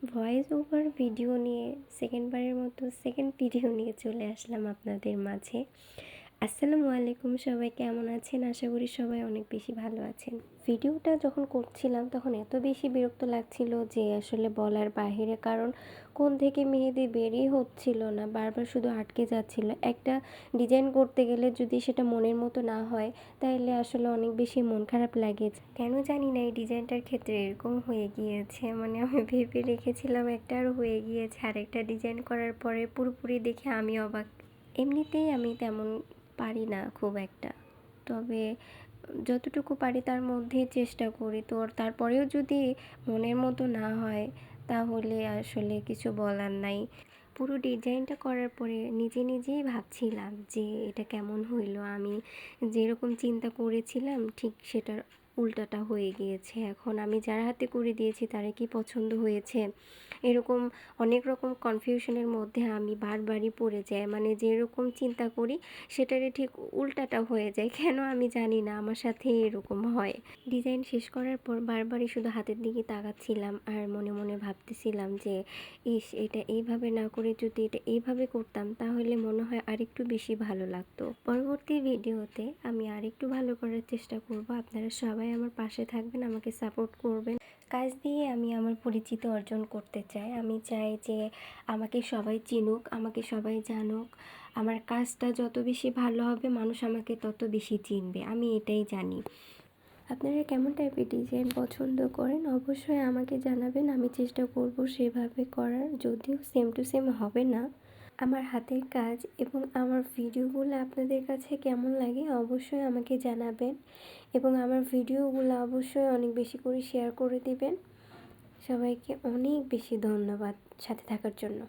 Voice over video নিয়ে সেকেন্ডবারের মতো second video নিয়ে চলে আসলাম আপনাদের মাঝে। আসসালামু আলাইকুম, সবাই কেমন আছেন? আশা করি সবাই অনেক বেশি ভালো আছেন। ভিডিওটা যখন করছিলাম তখন এত বেশি বিরক্ত লাগছিল যে আসলে বলার বাহিরে, কারণ কোণ থেকে মেহেদি বেরই হচ্ছিল না, বারবার শুধু আটকে যাচ্ছিল। একটা ডিজাইন করতে গেলে যদি সেটা মনের মতো না হয় তাহলে আসলে অনেক বেশি মন খারাপ লাগে। কেন জানি না এই ডিজাইনটার ক্ষেত্রে এরকম হয়ে গিয়েছে, মানে আমি ভেবে রেখেছিলাম একটা আর হয়ে গিয়েছে আরেকটা। ডিজাইন করার পরে পুরোপুরি দেখে আমি অবাক। এমনিতেই আমি তেমন পারি না খুব একটা, তবে যতটুকু পারি তার মধ্যেই চেষ্টা করি। তো তারপরেও যদি মনের মতো না হয় তাহলে আসলে কিছু বলার নাই। পুরো ডিজাইনটা করার পরে নিজে নিজেই ভাবছিলাম যে এটা কেমন হইলো। আমি যেরকম চিন্তা করেছিলাম ঠিক সেটার উল্টাটা হয়ে গিয়েছে। এখন আমি যার হাতে করে দিয়েছি তারা কি পছন্দ হয়েছে, এরকম অনেক রকম কনফিউশনের মধ্যে আমি বারবারই পড়ে যাই। মানে যেরকম চিন্তা করি সেটারই ঠিক উল্টাটা হয়ে যায়, কেন আমি জানি না, আমার সাথে এরকম হয়। ডিজাইন শেষ করার পর বারবারই শুধু হাতের দিকে তাকাচ্ছিলাম আর মনে মনে ভাবতেছিলাম যে ইস, এটা এইভাবে না করে যদি এটা এইভাবে করতাম তাহলে মনে হয় আরেকটু বেশি ভালো লাগতো। পরবর্তী ভিডিওতে আমি আরেকটু ভালো করার চেষ্টা করব। আপনারা সবাই আমার পাশে থাকবেন, আমাকে সাপোর্ট করবেন। কাজ দিয়ে আমি আমার পরিচিতি অর্জন করতে চাই। আমি চাই যে আমাকে সবাই চিনুক, আমাকে সবাই জানুক। আমার কাজটা যত বেশি ভালো হবে মানুষ আমাকে তত বেশি চিনবে, আমি এটাই জানি। আপনারা কেমন টাইপের ডিজাইন পছন্দ করেন অবশ্যই আমাকে জানাবেন, আমি চেষ্টা করব সেভাবে করার। যদিও সেম টু সেম হবে না, আমার হাতের কাজ এবং আমার ভিডিওগুলো আপনাদের কাছে কেমন লাগে অবশ্যই আমাকে জানাবেন, এবং আমার ভিডিওগুলো অবশ্যই অনেক বেশি করে শেয়ার করে দিবেন। সবাইকে অনেক বেশি ধন্যবাদ সাথে থাকার জন্য।